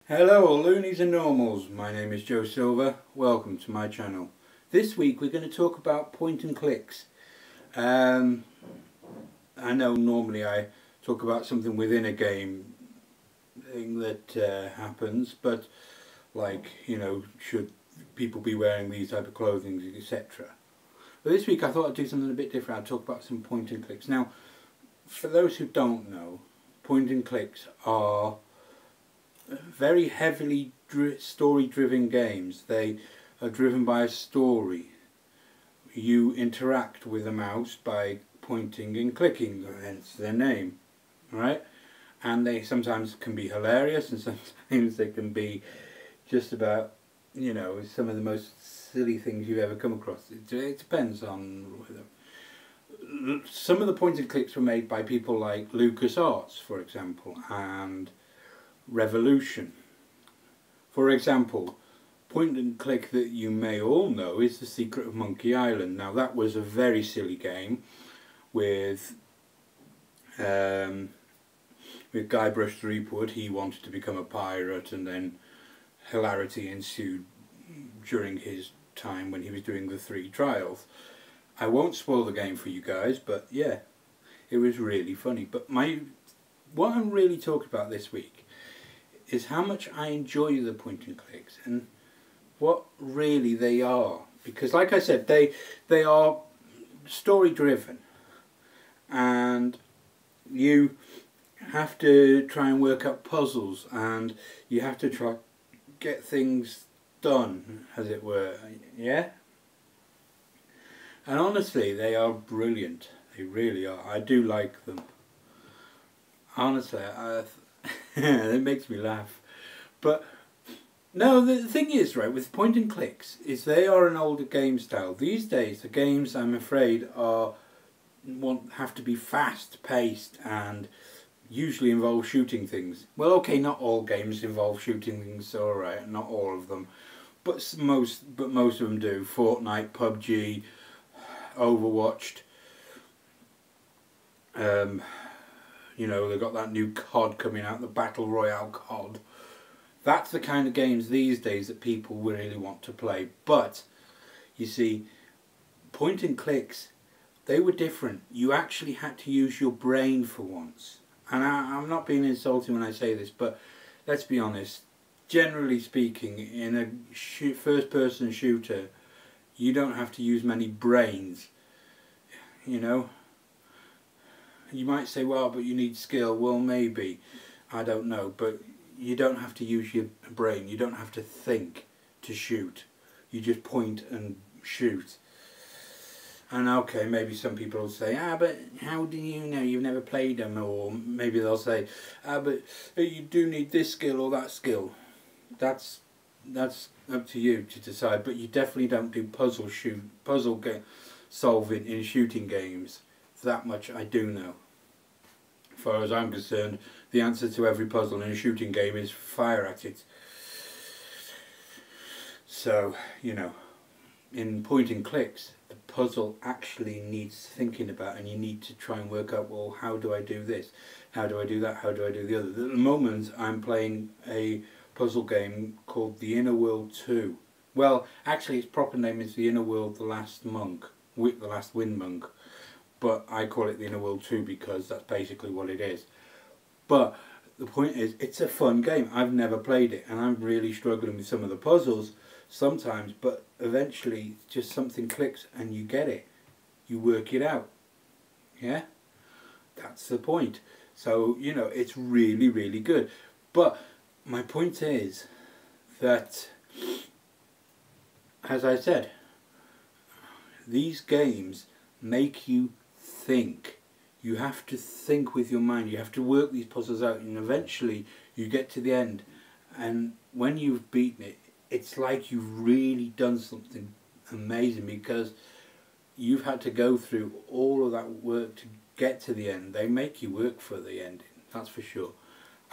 Hello all loonies and normals, my name is Joe Silver, welcome to my channel. This week we're going to talk about point and clicks. I know normally I talk about something within a game thing that happens, but like, you know, should people be wearing these type of clothing, etc. But this week I thought I'd do something a bit different. I'd talk about some point and clicks. Now, for those who don't know, point and clicks are very heavily story-driven games. They are driven by a story. You interact with the mouse by pointing and clicking, hence their name, right? And they sometimes can be hilarious, and sometimes they can be just about, you know, some of the most silly things you've ever come across. It depends on some of the point and clicks were made by people like LucasArts, for example, and Revolution. For example, point and click that you may all know is The Secret of Monkey Island. Now that was a very silly game with Guybrush Threepwood. He wanted to become a pirate, and then hilarity ensued during his time when he was doing the 3 trials. I won't spoil the game for you guys, but yeah, it was really funny. But what I'm really talking about this week is how much I enjoy the point and clicks and what really they are. Because like I said, they are story driven, and you have to try and work out puzzles, and you have to try get things done, as it were, yeah? And honestly, they are brilliant. They really are. I do like them. Honestly, it makes me laugh. But no, the thing is, right, with point and clicks, is they are an older game style. These days, the games, I'm afraid, have to be fast paced and usually involve shooting things. Well, okay, not all games involve shooting things, alright, not all of them, but most of them do. Fortnite, PUBG, Overwatch. You know, they've got that new COD coming out, the Battle Royale COD. That's the kind of games these days that people really want to play. But, you see, point and clicks, they were different. You actually had to use your brain for once. And I'm not being insulting when I say this, but let's be honest. Generally speaking, in a first-person shooter, you don't have to use many brains, you know. You might say, well, but you need skill. Well, maybe. I don't know. But you don't have to use your brain. You don't have to think to shoot. You just point and shoot. And okay, maybe some people will say, but how do you know? You've never played them. Or maybe they'll say, but you do need this skill or that skill. That's up to you to decide. But you definitely don't do puzzle solving in shooting games. That much I do know. As far as I'm concerned, the answer to every puzzle in a shooting game is fire at it. So, you know, in point and clicks, the puzzle actually needs thinking about, and you need to try and work out, well, how do I do this? How do I do that? How do I do the other? At the moment, I'm playing a puzzle game called The Inner World 2. Well, actually, its proper name is The Inner World: The Last Monk, The Last Wind Monk. But I call it The Inner World 2 because that's basically what it is. But the point is, it's a fun game. I've never played it, and I'm really struggling with some of the puzzles sometimes, but eventually just something clicks and you get it. You work it out. Yeah? That's the point. So, you know, it's really, really good. But my point is that, as I said, these games make you think. You have to think with your mind. You have to work these puzzles out, and eventually you get to the end, and when you've beaten it, it's like you've really done something amazing, because you've had to go through all of that work to get to the end. They make you work for the ending, that's for sure.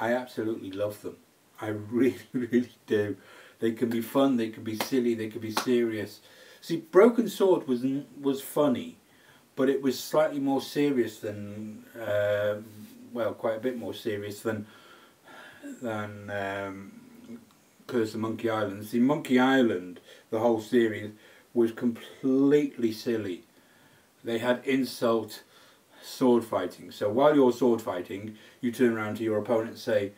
I absolutely love them. I really, really do. They can be fun, they can be silly, they can be serious. See, Broken Sword was funny, but it was slightly more serious than, well, quite a bit more serious than Curse of Monkey Island. See, Monkey Island, the whole series, was completely silly. They had insult sword fighting. So while you're sword fighting, you turn around to your opponent and say,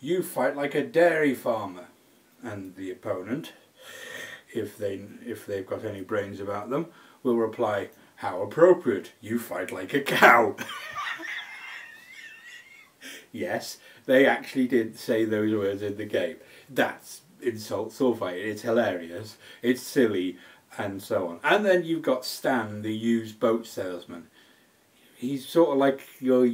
"You fight like a dairy farmer," and the opponent, if they've got any brains about them, will reply, "How appropriate! You fight like a cow." Yes, they actually did say those words in the game. That's insult sword fighting. It's hilarious. It's silly, and so on. And then you've got Stan, the used boat salesman. He's sort of like your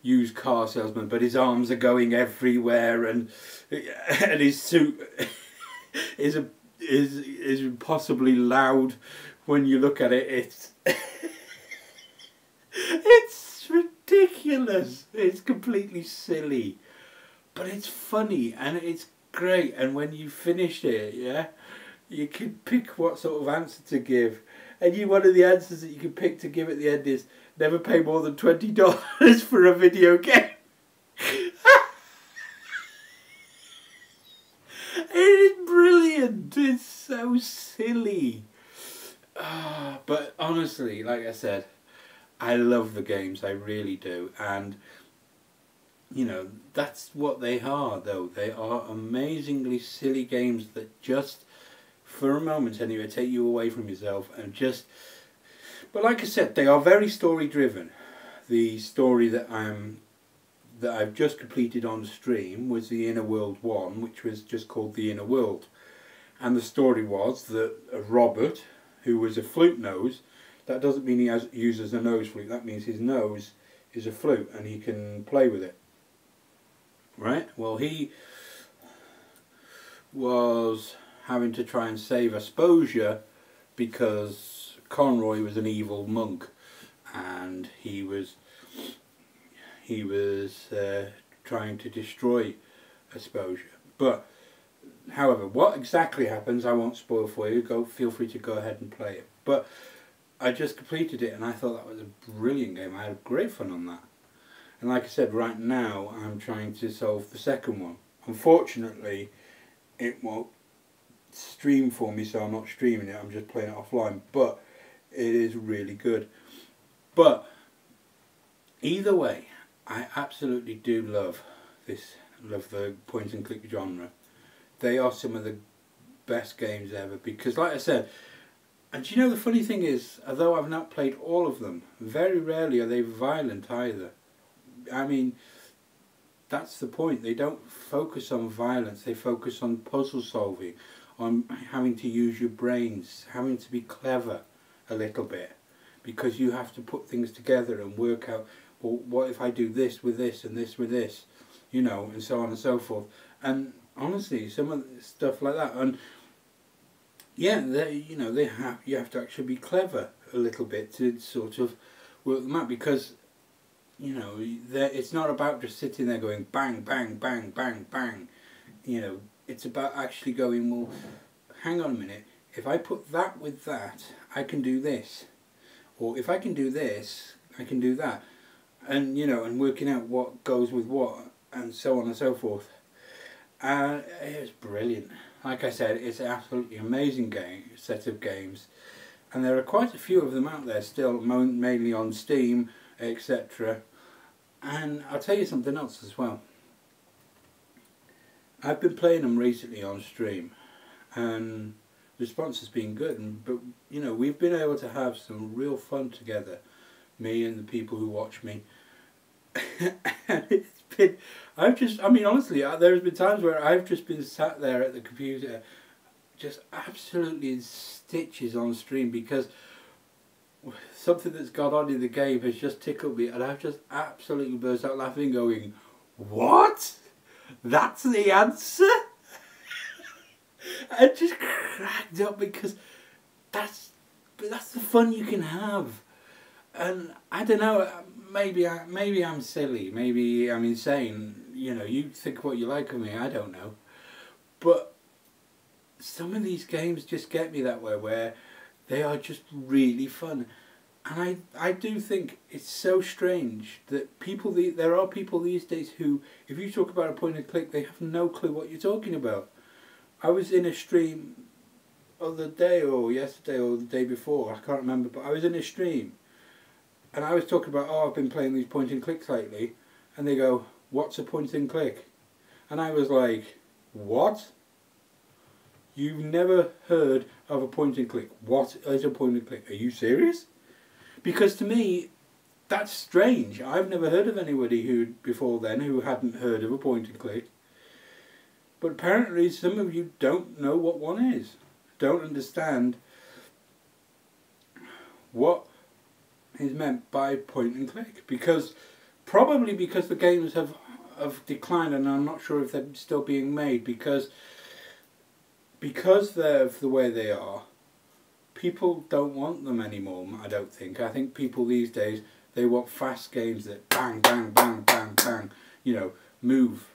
used car salesman, but his arms are going everywhere, and his suit is impossibly loud when you look at it. It's it's ridiculous. It's completely silly, but it's funny and it's great. And when you finish it, yeah, you can pick what sort of answer to give. And one of the answers that you can pick to give at the end is never pay more than $20 for a video game. It is brilliant. It's so silly. But honestly, like I said, I love the games. I really do. And, you know, that's what they are, though. They are amazingly silly games that just, for a moment anyway, take you away from yourself and just... But like I said, they are very story driven. The story that I've just completed on stream was the Inner World 1, which was just called The Inner World. And the story was that Robert, who was a flute nose, that doesn't mean he uses a nose flute, that means his nose is a flute and he can play with it. Right? Well, he was having to try and save Asposia because Conroy was an evil monk and he was trying to destroy Asposia. But however, what exactly happens I won't spoil for you. Feel free to go ahead and play it. But I just completed it and I thought that was a brilliant game. I had great fun on that. And like I said, right now I'm trying to solve the second one. Unfortunately, it won't stream for me, so I'm not streaming it. I'm just playing it offline. But it is really good. But either way, I absolutely do love the point and click genre. They are some of the best games ever because, like I said, and do you know the funny thing is, although I've not played all of them, very rarely are they violent either. I mean, that's the point. They don't focus on violence, they focus on puzzle solving, on having to use your brains, having to be clever a little bit, because you have to put things together and work out, well, what if I do this with this and this with this, you know, and so on and so forth. And honestly, some of the stuff like that, and yeah, you have to actually be clever a little bit to sort of work them out, because you know it's not about just sitting there going bang bang bang bang bang. You know, it's about actually going, well, hang on a minute, if I put that with that, I can do this, or if I can do this, I can do that, and you know, and working out what goes with what, and so on and so forth. It was brilliant. Like I said, it's an absolutely amazing set of games, and there are quite a few of them out there still, mainly on Steam, etc. And I'll tell you something else as well. I've been playing them recently on stream, and the response has been good. But you know, we've been able to have some real fun together, me and the people who watch me. It's been, I mean, honestly, there's been times where I've just been sat there at the computer, just absolutely in stitches on stream, because something that's gone on in the game has just tickled me, and I've just absolutely burst out laughing, going, "What? That's the answer?" I just cracked up, because that's the fun you can have. And I don't know, maybe I'm silly, maybe I'm insane, you know, you think what you like of me, I don't know. But some of these games just get me that way, where they are just really fun. And I do think it's so strange that there are people these days who, if you talk about a point and click, they have no clue what you're talking about. I was in a stream other day or yesterday or the day before, I can't remember, but I was in a stream and I was talking about, oh, I've been playing these point and clicks lately, and they go, what's a point and click? And I was like, what? You've never heard of a point and click? What is a point and click? Are you serious? Because to me, that's strange. I've never heard of anybody who before then who hadn't heard of a point and click. But apparently some of you don't know what one is. Don't understand what is meant by point and click. Probably because the games have declined, and I'm not sure if they're still being made, because they're the way they are, people don't want them anymore, I don't think. I think people these days, they want fast games that bang, bang, bang, bang, bang, you know, move.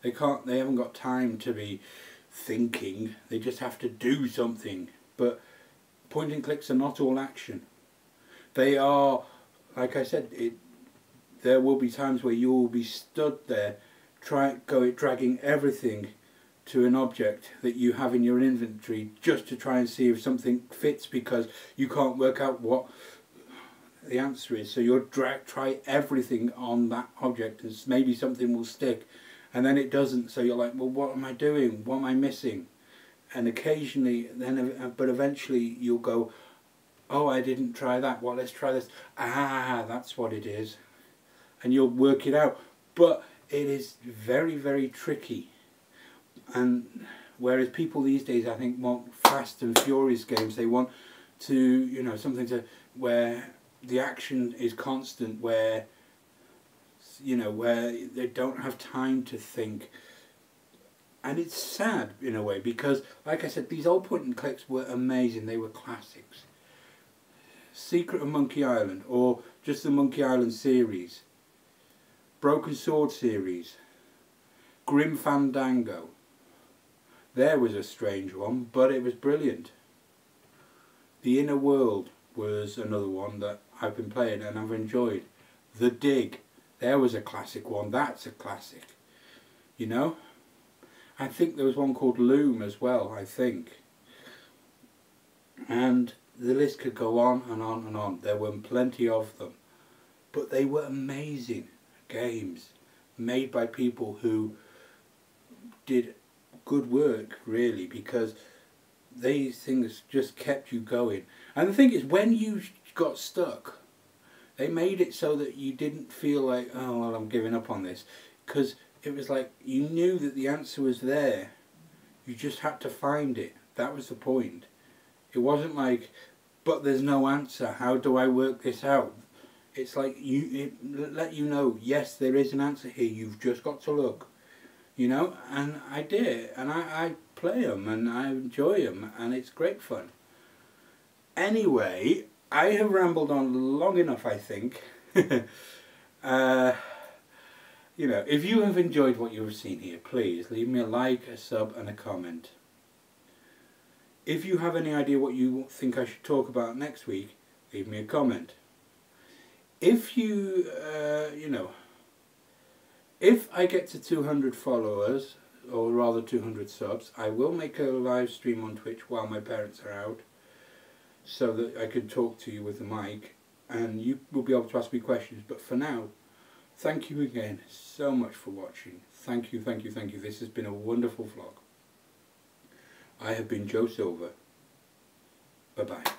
They haven't got time to be thinking, they just have to do something. But point and clicks are not all action. They are, like I said, there will be times where you will be stood there dragging everything to an object that you have in your inventory just to try and see if something fits, because you can't work out what the answer is. So you'll try everything on that object and maybe something will stick, and then it doesn't, so you're like, well, what am I doing? What am I missing? And occasionally, but eventually you'll go, oh, I didn't try that, well, let's try this. Ah, that's what it is. And you'll work it out. But it is very, very tricky. And whereas people these days, I think, want fast and furious games, they want to, you know, something where the action is constant, where, you know, where they don't have time to think. And it's sad in a way, because, like I said, these old point and clicks were amazing. They were classics. Secret of Monkey Island, or just the Monkey Island series, Broken Sword series, Grim Fandango. There was a strange one, but it was brilliant. The Inner World was another one that I've been playing and I've enjoyed. The Dig, there was a classic one. That's a classic. You know? I think there was one called Loom as well, I think. And the list could go on and on and on. There were plenty of them. But they were amazing games made by people who did good work, really, because these things just kept you going. And the thing is, when you got stuck, they made it so that you didn't feel like, oh, well, I'm giving up on this, because it was like you knew that the answer was there. You just had to find it. That was the point. It wasn't like, but there's no answer, how do I work this out? It's like, it let you know, yes, there is an answer here, you've just got to look. You know, and I did, and I play them and I enjoy them, and it's great fun. Anyway, I have rambled on long enough, I think. You know, if you have enjoyed what you've seen here, please leave me a like, a sub and a comment. If you have any idea what you think I should talk about next week, leave me a comment. If you, you know, if I get to 200 followers, or rather 200 subs, I will make a live stream on Twitch while my parents are out, so that I can talk to you with the mic, and you will be able to ask me questions. But for now, thank you again so much for watching. Thank you, thank you, thank you. This has been a wonderful vlog. I have been Joe Silver. Bye-bye.